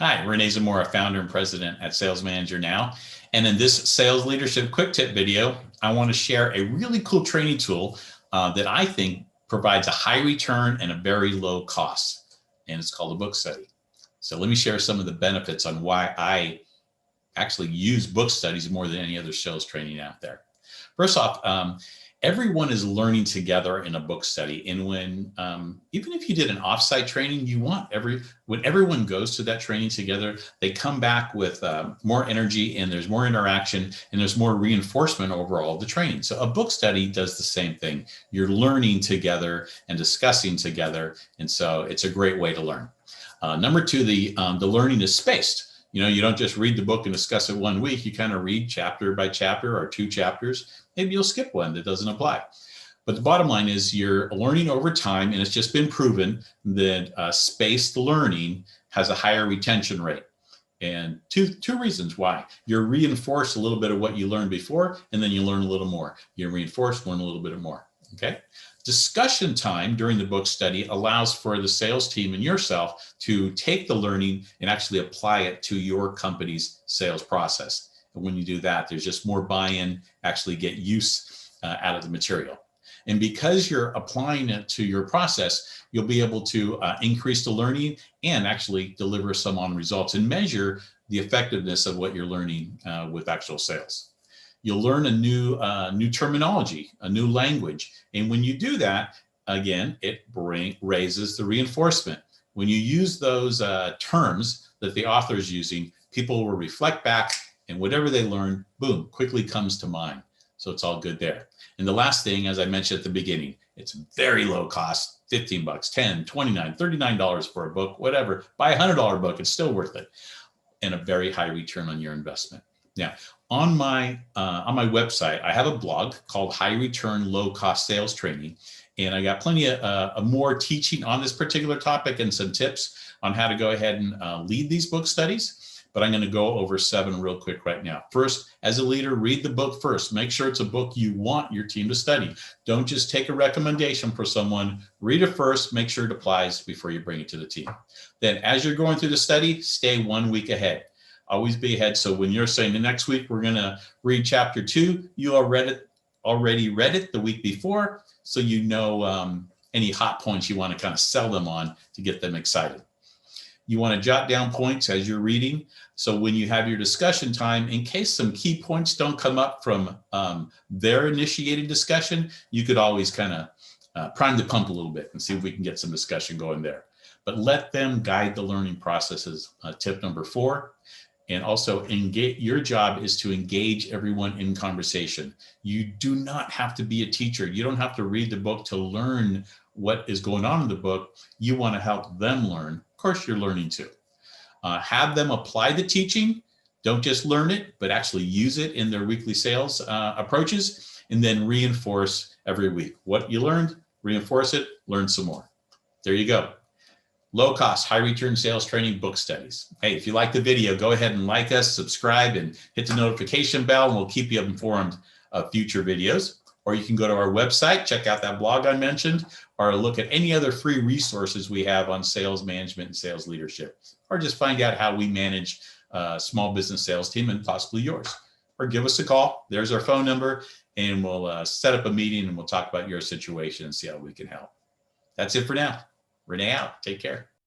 Hi, Renee Zamora, founder and president at Sales Manager Now. And in this sales leadership quick tip video, I want to share a really cool training tool that I think provides a high return and a very low cost. And it's called a book study. So let me share some of the benefits on why I actually use book studies more than any other sales training out there. First off, everyone is learning together in a book study. And when, even if you did an offsite training, you want when everyone goes to that training together, they come back with more energy, and there's more interaction, and there's more reinforcement overall of the training. So a book study does the same thing. You're learning together and discussing together. And so it's a great way to learn. Number two, the learning is spaced. You don't just read the book and discuss it one week. You kind of read chapter by chapter or 2 chapters. Maybe you'll skip one that doesn't apply. But the bottom line is you're learning over time, and it's just been proven that spaced learning has a higher retention rate. And two reasons why. You're reinforced a little bit of what you learned before, and then you learn a little more. You're reinforced, learn a little bit more. Okay. Discussion time during the book study allows for the sales team and yourself to take the learning and actually apply it to your company's sales process. And when you do that, there's just more buy-in, actually get use out of the material. And because you're applying it to your process, you'll be able to increase the learning and actually deliver some on results and measure the effectiveness of what you're learning with actual sales. You'll learn a new terminology, a new language. And when you do that, again, it raises the reinforcement. When you use those terms that the author is using, people will reflect back, and whatever they learn, boom, quickly comes to mind. So it's all good there. And the last thing, as I mentioned at the beginning, it's very low cost, $15, $10, $29, $39 for a book, whatever. Buy a $100 book, it's still worth it. And a very high return on your investment. Now, on my website, I have a blog called High Return Low Cost Sales Training, and I got plenty of more teaching on this particular topic and some tips on how to go ahead and lead these book studies. But I'm going to go over 7 real quick right now. First, as a leader, read the book first. Make sure it's a book you want your team to study. Don't just take a recommendation for someone. Read it first. Make sure it applies before you bring it to the team. Then, as you're going through the study, stay 1 week ahead. Always be ahead. So when you're saying the next week we're going to read chapter 2, you already read it the week before, so you know any hot points you want to kind of sell them on to get them excited. You want to jot down points as you're reading. So when you have your discussion time, in case some key points don't come up from their initiated discussion, you could always kind of prime the pump a little bit and see if we can get some discussion going there. But let them guide the learning processes. Tip number 4. And also, your job is to engage everyone in conversation. You do not have to be a teacher. You don't have to read the book to learn what is going on in the book. You want to help them learn. Of course, you're learning too. Have them apply the teaching. Don't just learn it, but actually use it in their weekly sales approaches, and then reinforce every week. What you learned, reinforce it, learn some more. There you go. Low cost, high return sales training book studies. Hey, if you like the video, go ahead and like us, subscribe, and hit the notification bell, and we'll keep you informed of future videos. Or you can go to our website, check out that blog I mentioned, or look at any other free resources we have on sales management and sales leadership, or just find out how we manage a small business sales team and possibly yours. Or give us a call. There's our phone number, and we'll set up a meeting, and we'll talk about your situation and see how we can help. That's it for now. Renee out. Take care.